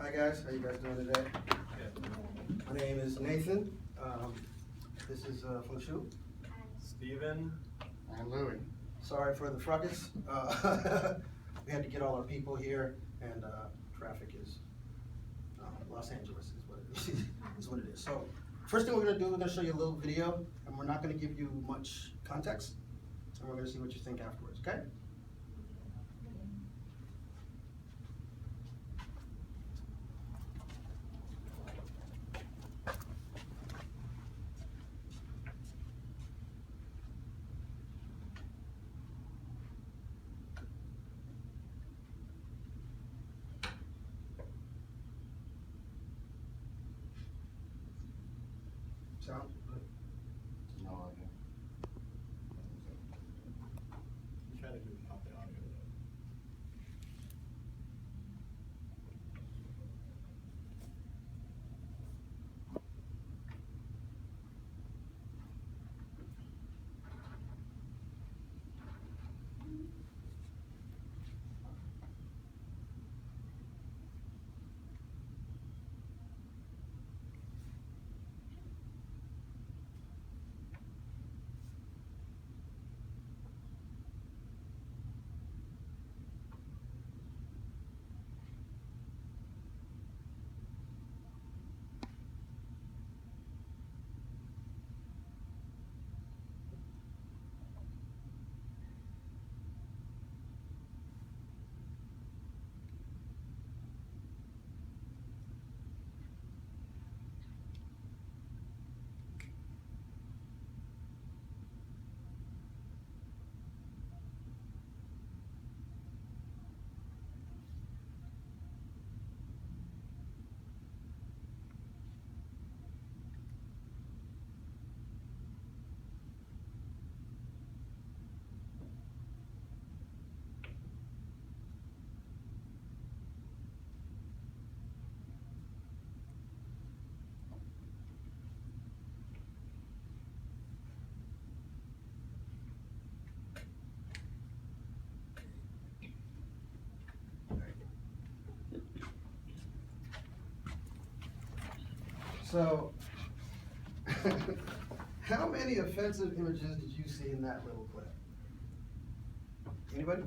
Hi guys, how you guys doing today? My name is Nathan. This is from the shoot. Steven. And Louie. Sorry for the fracas. We had to get all our people here, and traffic is Los Angeles is what it is. Is what it is. So first thing we're gonna do, we're gonna show you a little video, and we're not gonna give you much context, and we're gonna see what you think afterwards. Okay? Sound? No idea. You try to do it off the audio though. So, how many offensive images did you see in that little clip? Anybody?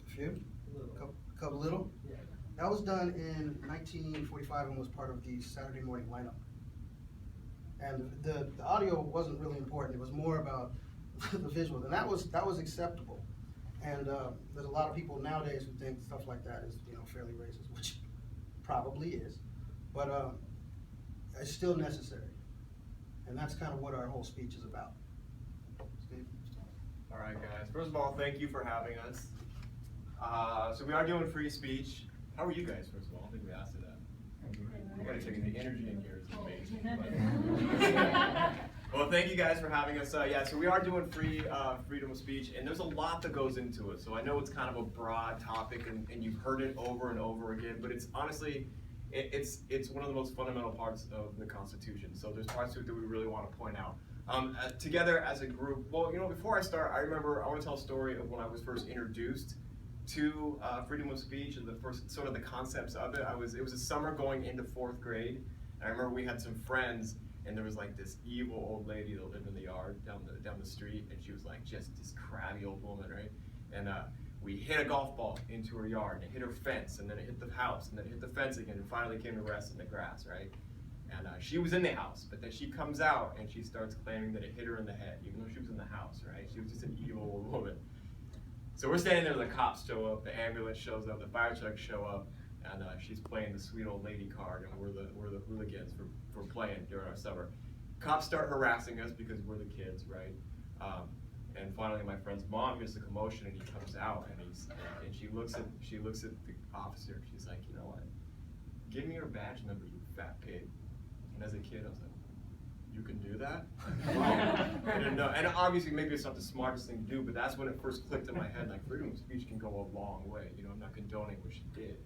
A few? Couple little? Yeah. That was done in 1945 and was part of the Saturday morning lineup. And the audio wasn't really important. It was more about the visual, and that was acceptable. And there's a lot of people nowadays who think stuff like that is fairly racist, which probably is. But it's still necessary. And that's kind of what our whole speech is about. Steve? All right, guys. First of all, thank you for having us. So we are doing free speech. How are you guys, first of all? I don't think we asked you that. I gotta tell you, the energy in here is amazing. Well, thank you guys for having us. Yeah, so we are doing free freedom of speech, and there's a lot that goes into it. So I know it's kind of a broad topic, and you've heard it over and over again, but it's honestly, it's one of the most fundamental parts of the Constitution. So there's parts to it that we really want to point out. Together as a group, well, before I start, I want to tell a story of when I was first introduced to freedom of speech and the first sort of the concepts of it. It was a summer going into 4th grade, and I remember we had some friends, and there was like this evil old lady that lived in the yard down the street, and she was like just this crabby old woman, right? And we hit a golf ball into her yard, and it hit her fence, and then it hit the house, and then it hit the fence again, and finally came to rest in the grass, right? And she was in the house, but then she comes out, and she starts claiming that it hit her in the head, even though she was in the house, right? She was just an evil old woman. So we're standing there, the cops show up, the ambulance shows up, the fire trucks show up, and she's playing the sweet old lady card, and we're the hooligans for playing during our summer. Cops start harassing us because we're the kids, right? And finally, my friend's mom hears the commotion, and he comes out, and she looks at the officer, and she's like, you know what? Give me your badge number, you fat pig. And as a kid, I was like, you can do that? I didn't know. And obviously, maybe it's not the smartest thing to do, but that's when it first clicked in my head, like freedom of speech can go a long way. I'm not condoning what she did.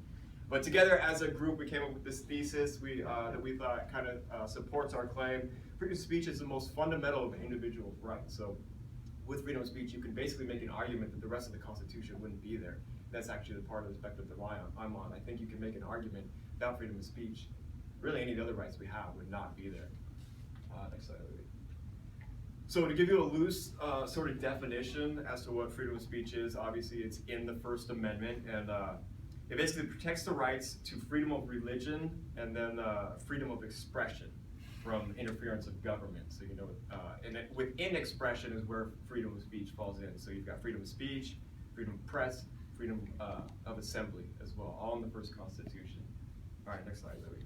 But together as a group, we came up with this thesis that we thought kind of supports our claim. Freedom of speech is the most fundamental of an individual's rights. So with freedom of speech, you can basically make an argument that the rest of the Constitution wouldn't be there that's actually the part of the spectrum that I'm on. I think you can make an argument without freedom of speech, really any of the other rights we have would not be there. Next slide, Louis. So to give you a loose sort of definition as to what freedom of speech is, obviously it's in the First Amendment, and it basically protects the rights to freedom of religion and then freedom of expression from interference of government. So you know, and within expression is where freedom of speech falls in. So you've got freedom of speech, freedom of press, freedom of assembly as well, all in the first Constitution. All right, next slide, Louis.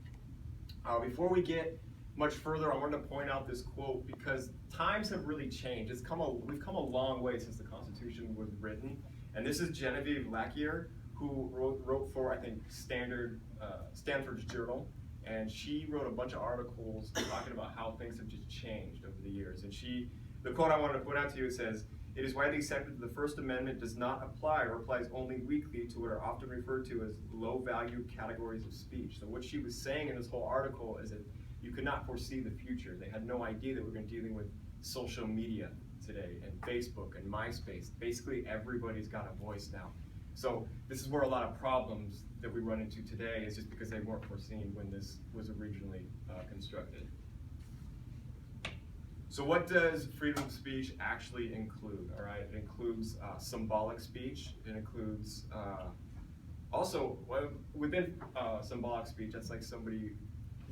Before we get much further, I wanted to point out this quote because times have really changed. We've come a long way since the Constitution was written, and this is Genevieve Laquier, who wrote for, I think, Stanford's Journal, and she wrote a bunch of articles talking about how things have just changed over the years. And the quote I wanted to point out to you, it says, "It is widely accepted that the First Amendment does not apply or applies only weakly to what are often referred to as low-value categories of speech." So what she was saying in this whole article is that you could not foresee the future. They had no idea that we're going to be dealing with social media today and Facebook and MySpace. Basically, everybody's got a voice now. So this is where a lot of problems that we run into today is just because they weren't foreseen when this was originally constructed. So what does freedom of speech actually include? All right, it includes symbolic speech. It includes also within symbolic speech. That's like somebody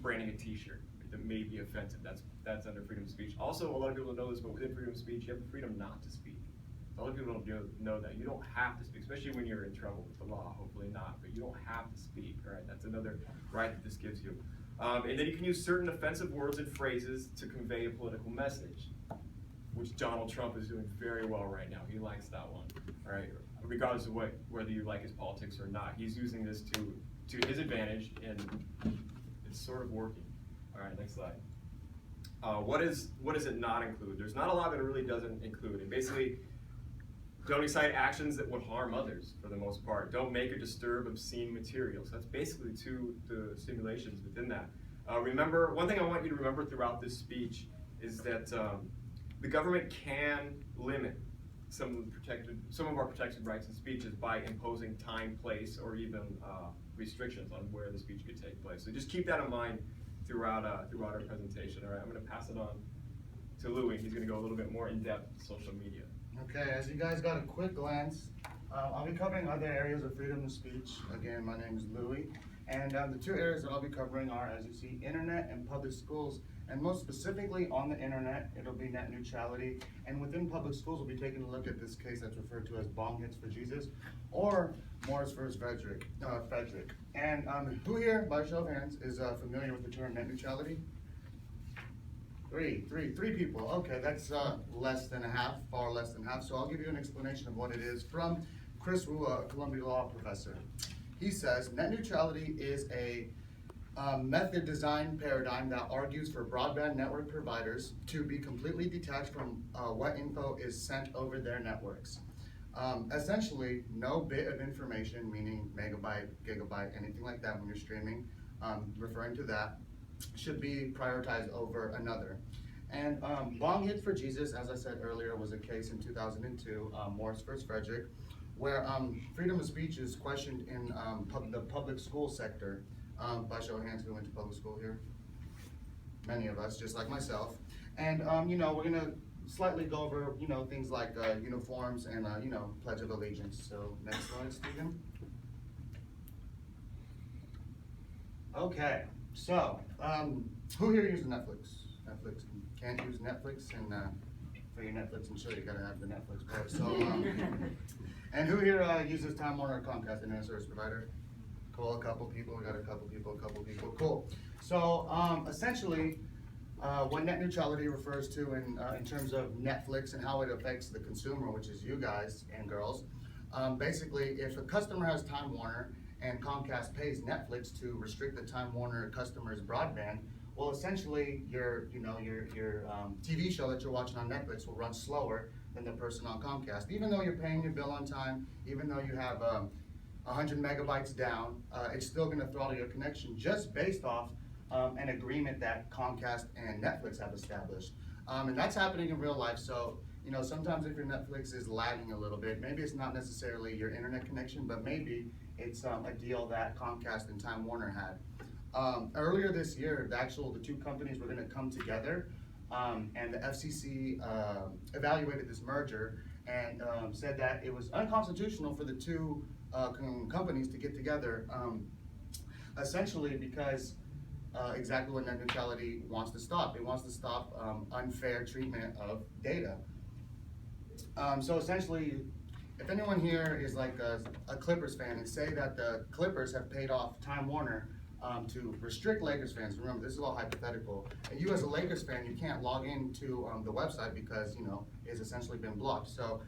branding a T-shirt that may be offensive. That's under freedom of speech. Also, a lot of people don't know this, but within freedom of speech, you have the freedom not to speak. A lot of people don't know that. You don't have to speak, especially when you're in trouble with the law, hopefully not, but you don't have to speak, all right? That's another right that this gives you. And then you can use certain offensive words and phrases to convey a political message, which Donald Trump is doing very well right now. He likes that one, all right? Regardless of whether you like his politics or not, he's using this to his advantage, and it's sort of working. All right, next slide. What does it not include? There's not a lot that it really doesn't include. And basically, don't excite actions that would harm others, for the most part. Don't make or disturb obscene materials. That's basically the stimulations within that. Remember, one thing I want you to remember throughout this speech is that the government can limit some of our protected rights and speeches by imposing time, place, or even restrictions on where the speech could take place. So just keep that in mind throughout our presentation. All right, I'm going to pass it on to Louis. He's going to go a little bit more in depth with social media. Okay, as you guys got a quick glance, I'll be covering other areas of freedom of speech. Again, my name is Louis, and the two areas that I'll be covering are, as you see, internet and public schools. And most specifically on the internet, it'll be net neutrality. And within public schools, we'll be taking a look at this case that's referred to as Bong Hits for Jesus, or Morris versus Frederick. And who here, by show of hands, is familiar with the term net neutrality? Three people. Okay, that's less than a half, far less than half. So I'll give you an explanation of what it is from Chris Wu, a Columbia Law professor. He says net neutrality is a method design paradigm that argues for broadband network providers to be completely detached from what info is sent over their networks. Essentially, no bit of information, meaning megabyte, gigabyte, anything like that when you're streaming, referring to that, should be prioritized over another. And Bong Hits for Jesus, as I said earlier, was a case in 2002, Morris versus Frederick, where freedom of speech is questioned in the public school sector. By show of hands, who went to public school here? Many of us, just like myself. And we're gonna slightly go over things like uniforms and Pledge of Allegiance. So next slide, Stephen. Okay, so who here uses Netflix? Netflix can't use Netflix, and for your Netflix and chill, you gotta have the Netflix part. So, and who here uses Time Warner or Comcast Internet Service Provider? Cool, a couple people. We got a couple people. Cool. So essentially, what net neutrality refers to in terms of Netflix and how it affects the consumer, which is you guys and girls. Basically, if a customer has Time Warner and Comcast pays Netflix to restrict the Time Warner customer's broadband, well, essentially your TV show that you're watching on Netflix will run slower than the person on Comcast. Even though you're paying your bill on time, even though you have 100 megabytes down, it's still going to throttle your connection just based off an agreement that Comcast and Netflix have established. And that's happening in real life. So you know, sometimes if your Netflix is lagging a little bit, maybe it's not necessarily your internet connection, but maybe it's a deal that Comcast and Time Warner had. Earlier this year, the two companies were gonna come together, and the FCC evaluated this merger and said that it was unconstitutional for the two companies to get together, essentially because exactly what net neutrality wants to stop. It wants to stop unfair treatment of data. So essentially, if anyone here is like a Clippers fan and say that the Clippers have paid off Time Warner to restrict Lakers fans, remember this is all hypothetical, and you as a Lakers fan, you can't log into the website because, you know, it's essentially been blocked. So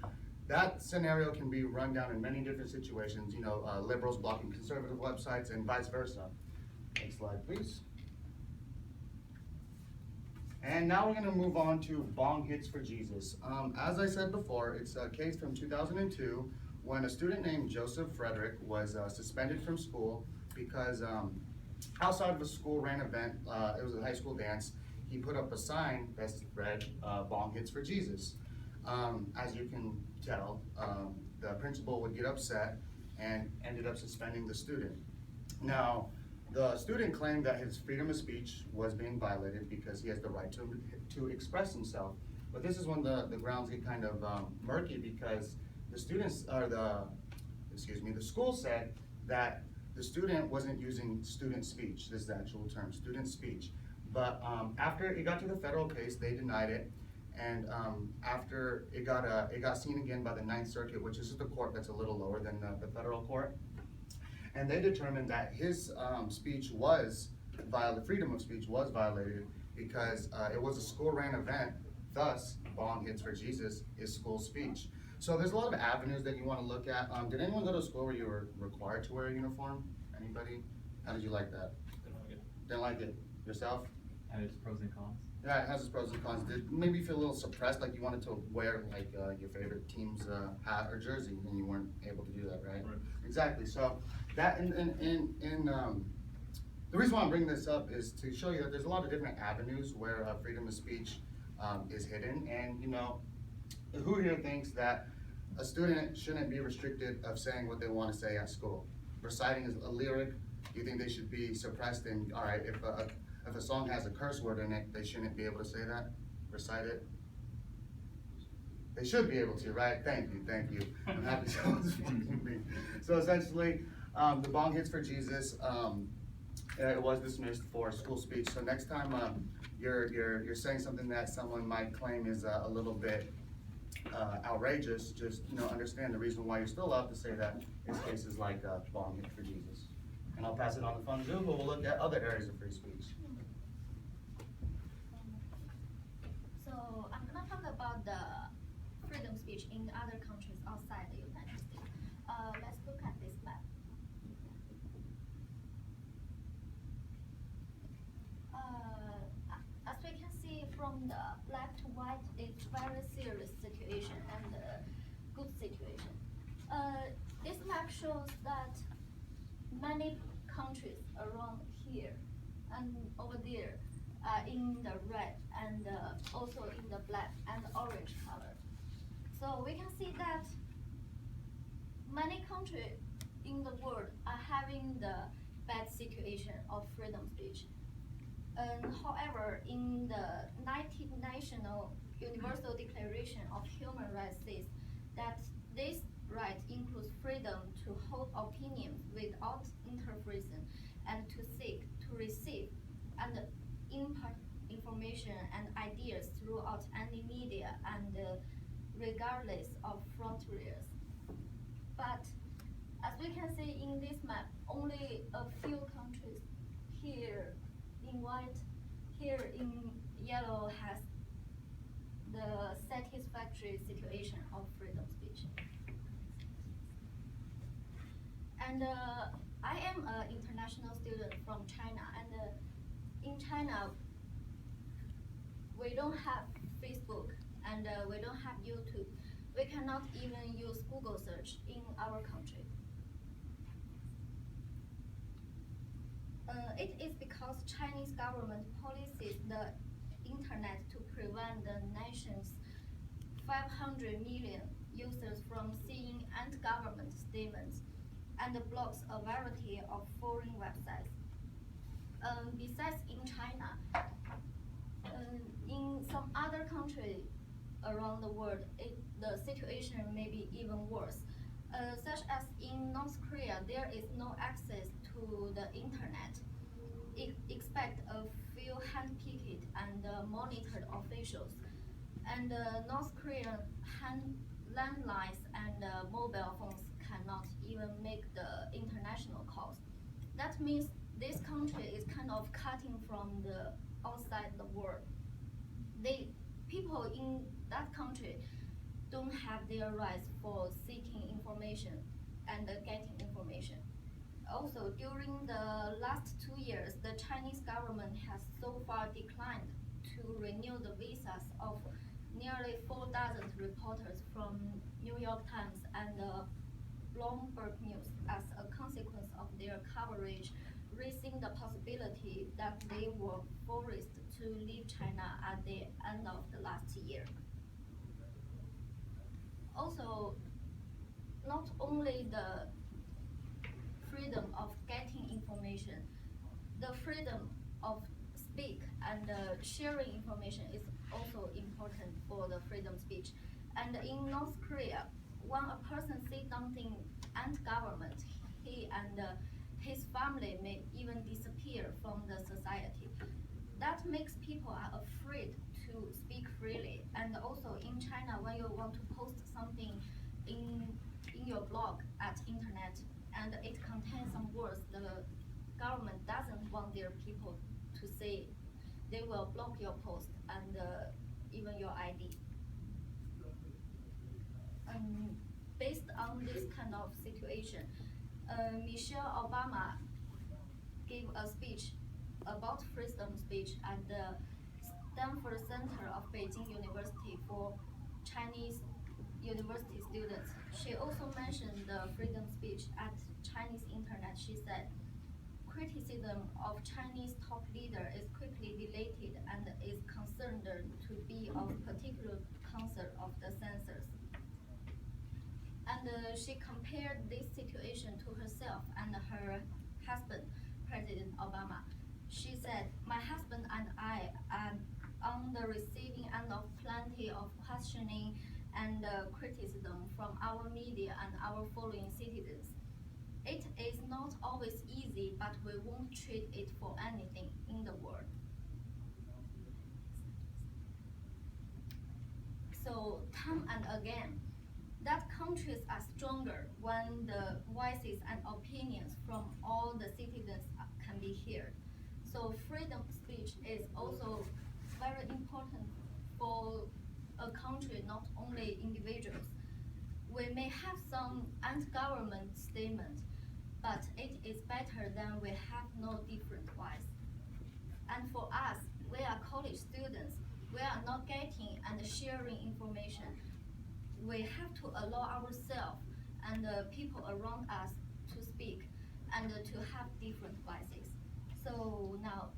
that scenario can be run down in many different situations, you know, liberals blocking conservative websites and vice versa. Next slide, please. And now we're gonna move on to Bong Hits for Jesus. As I said before, it's a case from 2002 when a student named Joseph Frederick was suspended from school because outside of a school ran event, it was a high school dance, he put up a sign that read, Bong Hits for Jesus. As you can tell, the principal would get upset and ended up suspending the student. Now, the student claimed that his freedom of speech was being violated because he has the right to express himself. But this is when the grounds get kind of murky because the school said that the student wasn't using student speech. This is the actual term, student speech. But after it got to the federal case, they denied it. And after it got seen again by the Ninth Circuit, which is the court that's a little lower than the federal court. And they determined that his speech was violated, freedom of speech was violated because it was a school-ran event, thus Bong Hits for Jesus is school speech. So there's a lot of avenues that you want to look at. Did anyone go to a school where you were required to wear a uniform? Anybody? How did you like that? Didn't like it. Didn't like it? Yourself? And its pros and cons. Yeah, it has its pros and cons. Did maybe feel a little suppressed, like you wanted to wear like your favorite team's hat or jersey, and you weren't able to do that, right? Right. Exactly. So that the reason why I'm bringing this up is to show you that there's a lot of different avenues where freedom of speech is hidden, and you know, who here thinks that a student shouldn't be restricted of saying what they want to say at school? Reciting a lyric, do you think they should be suppressed? And all right, if a song has a curse word in it, they shouldn't be able to say that, recite it? They should be able to, right? Thank you. I'm happy someone's speaking me. So essentially, the Bong Hits for Jesus, it was dismissed for school speech. So next time you're saying something that someone might claim is a little bit outrageous, just understand the reason why you're still allowed to say that is cases like Bong Hits for Jesus. And I'll pass it on to Funzu, who will look at other areas of free speech. So I'm gonna talk about the freedom speech in other countries outside the United States. Let's look at this map. As we can see from the black to white, it's very serious situation and good situation. This map shows that many countries around here and over there in the red and also in the black and orange color. So we can see that many countries in the world are having the bad situation of freedom speech. However, in the 19th National Universal Declaration of Human Rights says that this right includes freedom to hold opinions without interference and to seek, to receive, and impart information and ideas throughout any media and regardless of frontiers. But as we can see in this map, only a few countries here in white, here in yellow has the satisfactory situation of freedom speech. And I am an international student from China, and in China, we don't have Facebook and we don't have YouTube. We cannot even use Google search in our country. It is because Chinese government policies the internet to prevent the nation's 500 million users from seeing anti-government statements and blocks a variety of foreign websites. Besides in China, in some other countries around the world, the situation may be even worse. Such as in North Korea, there is no access to the internet. Expect a few hand-picked and monitored officials. And North Korean landlines and mobile phones cannot even make the international calls. That means this country is kind of cutting from the outside the world. People in that country don't have their rights for seeking information and getting information. Also, during the last 2 years, the Chinese government has so far declined to renew the visas of nearly 4,000 reporters from New York Times and Bloomberg News as a consequence of their coverage, raising the possibility that they were forced to leave China at the end of the last year. Also, not only the freedom of getting information, the freedom of speak and sharing information is also important for the freedom speech. And in North Korea, when a person says something anti-government, he and his family may even disappear from the society. That makes people are afraid to speak freely. And also in China, when you want to post something in your blog at internet and it contains some words the government doesn't want their people to say, they will block your post and even your ID. Based on this kind of situation, Michelle Obama gave a speech about freedom speech at the Stanford Center of Beijing University for Chinese university students. She also mentioned the freedom speech at Chinese internet. She said, criticism of Chinese top leader is quickly deleted and is considered to be of particular concern of the censors. And she compared this situation to herself and her husband, President Obama. She said, my husband and I are on the receiving end of plenty of questioning and criticism from our media and our following citizens. It is not always easy, but we won't trade it for anything in the world. So time and again, that countries are stronger when the voices and opinions from all the citizens can be heard. So freedom of speech is also very important for a country, not only individuals. We may have some anti-government statement, but it is better than we have no different voice. And for us, we are college students, we are not getting and sharing information. We have to allow ourselves and the people around us to speak and to have different voices. So now,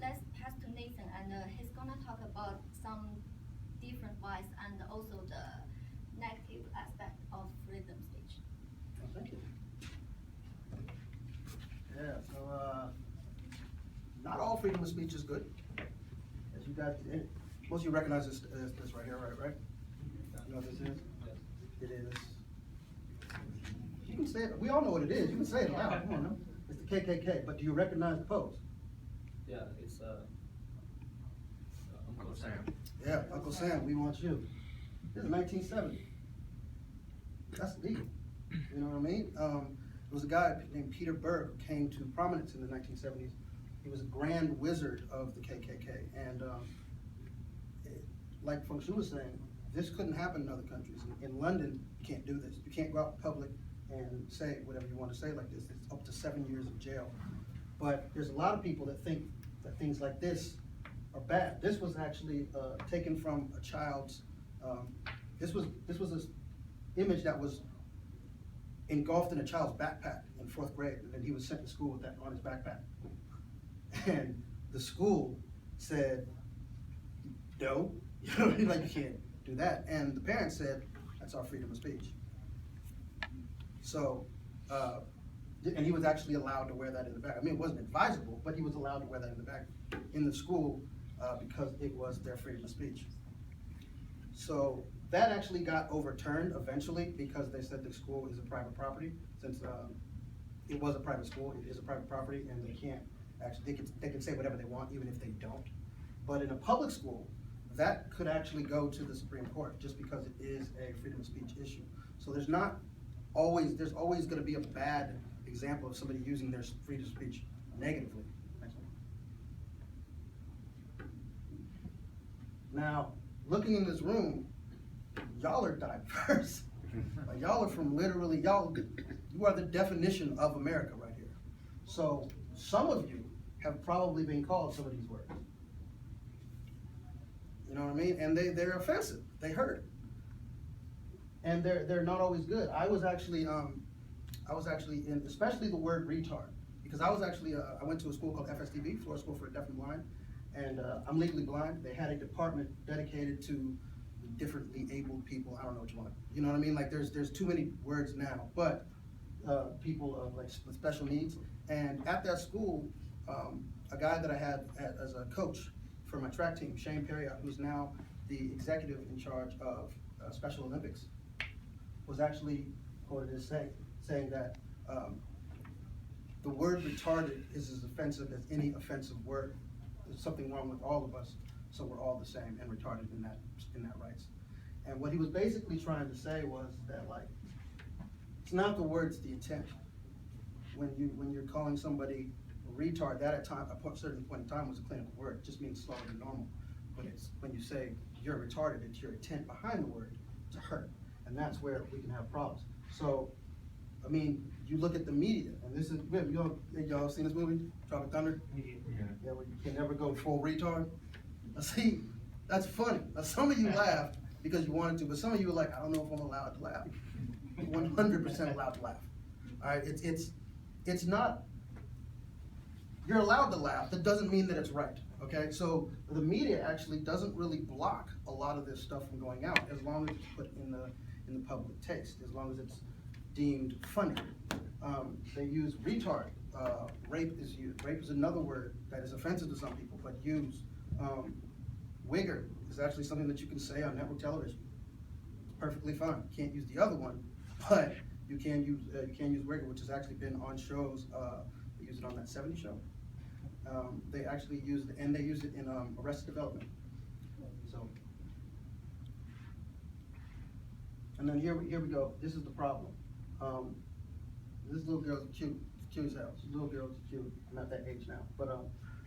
let's pass to Nathan, and he's gonna talk about some different voice and also the negative aspect of freedom speech. Oh, thank you. Yeah, so not all freedom of speech is good. As you guys, most of you recognize this right here, right? You know what this is? It is. You can say it. We all know what it is. You can say it loud. Come on, no? It's the KKK. But do you recognize the pose? Yeah, it's Uncle Sam. Yeah, Uncle Sam, we want you. This is 1970. That's deep. You know what I mean? There was a guy named Peter Berg who came to prominence in the 1970s. He was a grand wizard of the KKK. And like Feng Shui was saying, this couldn't happen in other countries. In London, you can't do this. You can't go out in public and say whatever you want to say like this. It's up to 7 years in jail. But there's a lot of people that think that things like this are bad. This was actually taken from a child's, this was this image that was engulfed in a child's backpack in 4th grade, and then he was sent to school with that on his backpack. And the school said, no, like you do that. And the parents said, that's our freedom of speech. So, and he was actually allowed to wear that in the back. I mean, it wasn't advisable, but he was allowed to wear that in the back in the school because it was their freedom of speech. So that actually got overturned eventually because they said the school is a private property. Since it was a private school, it is a private property, and they can't actually, they can say whatever they want even if they don't. But in a public school, that could actually go to the Supreme Court just because it is a freedom of speech issue. So there's always gonna be a bad example of somebody using their freedom of speech negatively. Now, looking in this room, y'all are diverse. Like, y'all are from literally, you are the definition of America right here. So some of you have probably been called some of these words. You know what I mean? And they're offensive, they hurt. And they're not always good. I was actually in, especially the word retard, because I was actually, I went to a school called FSDB, Florida School for the Deaf and Blind, and I'm legally blind. They had a department dedicated to differently abled people. I don't know what you want. You know what I mean? Like there's too many words now, but people like with special needs. And at that school, a guy that I had as a coach for my track team, Shane Perriott, who's now the executive in charge of Special Olympics, was actually quoted as saying that the word retarded is as offensive as any offensive word. There's something wrong with all of us, so we're all the same and retarded in that rights. And what he was basically trying to say was that, like, it's not the words, the intent. When you're calling somebody a retard, that at a certain point in time was a clinical word. It just means slower than normal. But it's when you say you're retarded, it's your intent behind the word to hurt, and that's where we can have problems. So, I mean, you look at the media, and this is, y'all seen this movie, Tropic Thunder? Yeah, where you can never go full retard. See, that's funny. Now, some of you laughed because you wanted to, but some of you were like, I don't know if I'm allowed to laugh. 100% allowed to laugh. All right, it's not, you're allowed to laugh. That doesn't mean that it's right, okay? So the media actually doesn't really block a lot of this stuff from going out as long as it's put in the public taste, as long as it's deemed funny. They use retard. Rape is used. Rape is another word that is offensive to some people, but used. Wigger is actually something that you can say on network television. It's perfectly fine. You can't use the other one, but you can use wigger, which has actually been on shows. They use it on that 70s show. They actually use it, and they use it in Arrested Development. So, and then here we go. This is the problem. This little girl's cute as hell. This little girl's cute. I'm at that age now, but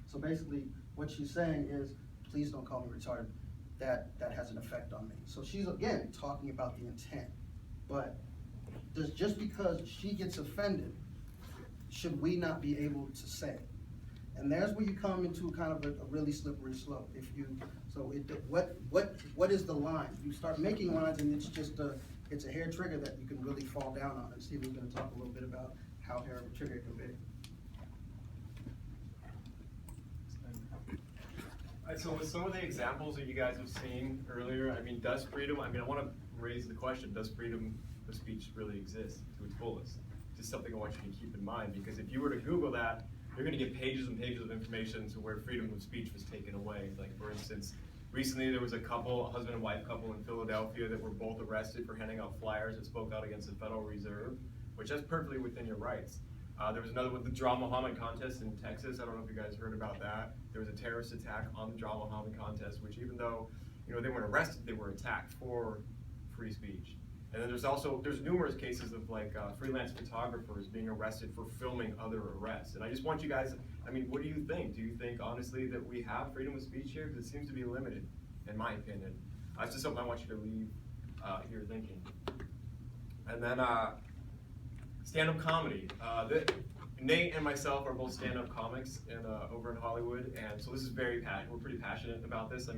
so basically, what she's saying is, please don't call me retarded. That has an effect on me. So she's again talking about the intent, but just because she gets offended, should we not be able to say it? And there's where you come into kind of a really slippery slope. What is the line? You start making lines, and it's just it's a hair trigger that you can really fall down on. And Steve was going to talk a little bit about how hair trigger can be. So with some of the examples that you guys have seen earlier, I mean, does freedom, I want to raise the question, does freedom of speech really exist to its fullest? Just something I want you to keep in mind, because if you were to Google that, you're going to get pages and pages of information to where freedom of speech was taken away. Like, for instance, recently there was a husband and wife couple in Philadelphia that were both arrested for handing out flyers that spoke out against the Federal Reserve, which is perfectly within your rights. There was another with the Draw Muhammad contest in Texas. I don't know if you guys heard about that. There was a terrorist attack on the Draw Muhammad contest, which even though they weren't arrested, they were attacked for free speech. And then there's numerous cases of like freelance photographers being arrested for filming other arrests. And I just want you guys, what do you think? Do you think honestly that we have freedom of speech here? Because it seems to be limited, in my opinion. That's just something I want you to leave here thinking. And then stand-up comedy. Nate and myself are both stand-up comics over in Hollywood, and so this is we're pretty passionate about this.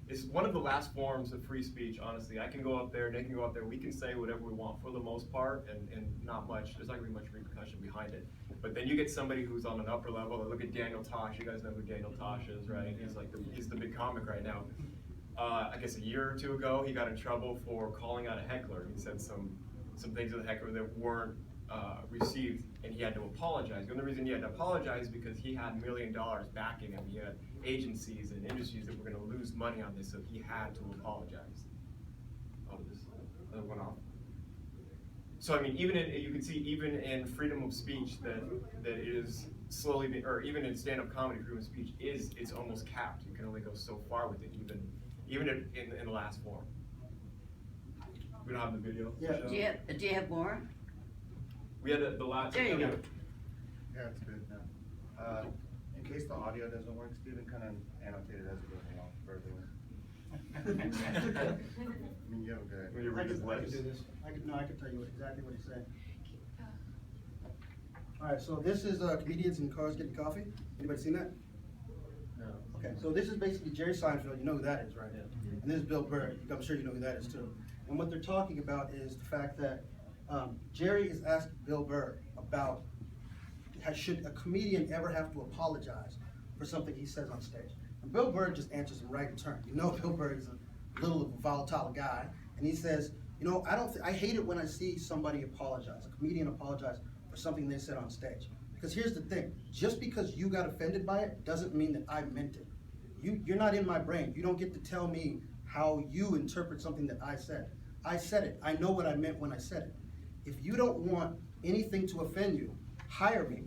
It's one of the last forms of free speech, honestly. I can go up there, Nate can go up there, we can say whatever we want for the most part, and not much, there's not gonna be much repercussion behind it. But then you get somebody who's on an upper level, look at Daniel Tosh, you guys know who Daniel Tosh is, right? He's the big comic right now. I guess a year or two ago, he got in trouble for calling out a heckler. He said some things to the heckler that weren't received, and he had to apologize. The only reason he had to apologize is because he had $1 million backing him. He had agencies and industries that were going to lose money on this, so he had to apologize. Oh, this went off. So I mean, you can see even in freedom of speech that it is slowly being, or even in stand-up comedy, freedom of speech it's almost capped. You can only go so far with it, even in the last form. We don't have the video. Yeah. Do you have more? We had the last. There you go. Yeah, it's good now. In case the audio doesn't work, Stephen kind of annotated as it goes along verbally. I mean, you have a good. When you read his I could lips. do this. I could tell you exactly what he's saying. All right, so this is comedians in cars getting coffee. Anybody seen that? No. Okay, so this is basically Jerry Seinfeld. You know who that is, right? Yeah. And this is Bill Burr. I'm sure you know who that is too. And what they're talking about is the fact that Jerry is asking Bill Burr about should a comedian ever have to apologize for something he says on stage. And Bill Burr just answers him right in turn. You know Bill Burr is a little of a volatile guy, and he says, you know, I hate it when I see somebody apologize, a comedian apologize for something they said on stage. Because here's the thing, just because you got offended by it doesn't mean that I meant it. You're not in my brain. You don't get to tell me how you interpret something that I said. I said it. I know what I meant when I said it. If you don't want anything to offend you, hire me,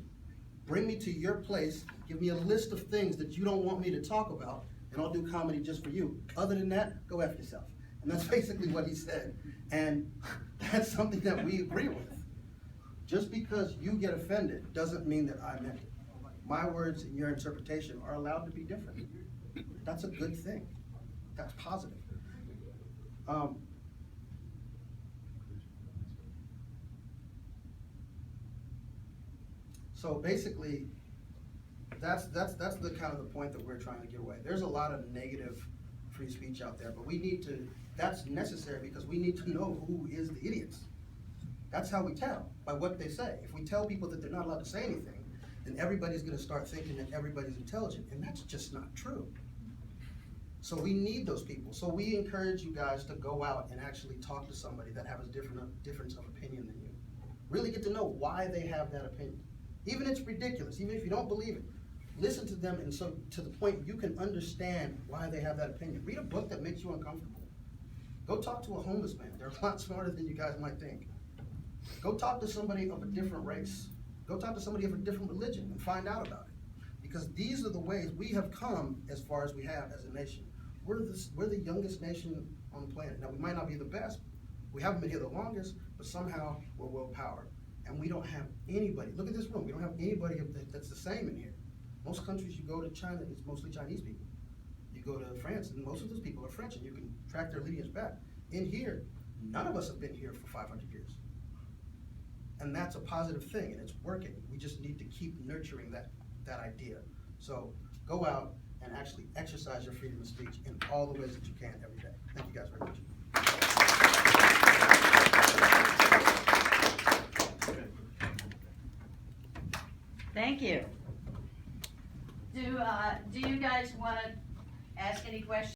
bring me to your place, give me a list of things that you don't want me to talk about, and I'll do comedy just for you. Other than that, go F yourself. And that's basically what he said. And that's something that we agree with. Just because you get offended doesn't mean that I meant it. My words and your interpretation are allowed to be different. That's a good thing. That's positive. So basically, that's the kind of the point that we're trying to get away. There's a lot of negative free speech out there, but we need to, that's necessary because we need to know who is the idiots. That's how we tell, by what they say. If we tell people that they're not allowed to say anything, then everybody's gonna start thinking that everybody's intelligent, and that's just not true. So we need those people. So we encourage you guys to go out and actually talk to somebody that has a difference of opinion than you. Really get to know why they have that opinion. Even if it's ridiculous, even if you don't believe it, listen to them, and so to the point you can understand why they have that opinion. Read a book that makes you uncomfortable. Go talk to a homeless man. They're a lot smarter than you guys might think. Go talk to somebody of a different race. Go talk to somebody of a different religion and find out about it. Because these are the ways we have come as far as we have as a nation. We're the youngest nation on the planet. Now, we might not be the best. We haven't been here the longest, but somehow we're well-powered. And we don't have anybody, look at this room, we don't have anybody that's the same in here. Most countries you go to China, it's mostly Chinese people. You go to France, and most of those people are French, and you can track their lineage back. In here, none of us have been here for 500 years. And that's a positive thing, and it's working. We just need to keep nurturing that idea. So go out and actually exercise your freedom of speech in all the ways that you can every day. Thank you guys very much. Thank you. Do you guys want to ask any questions?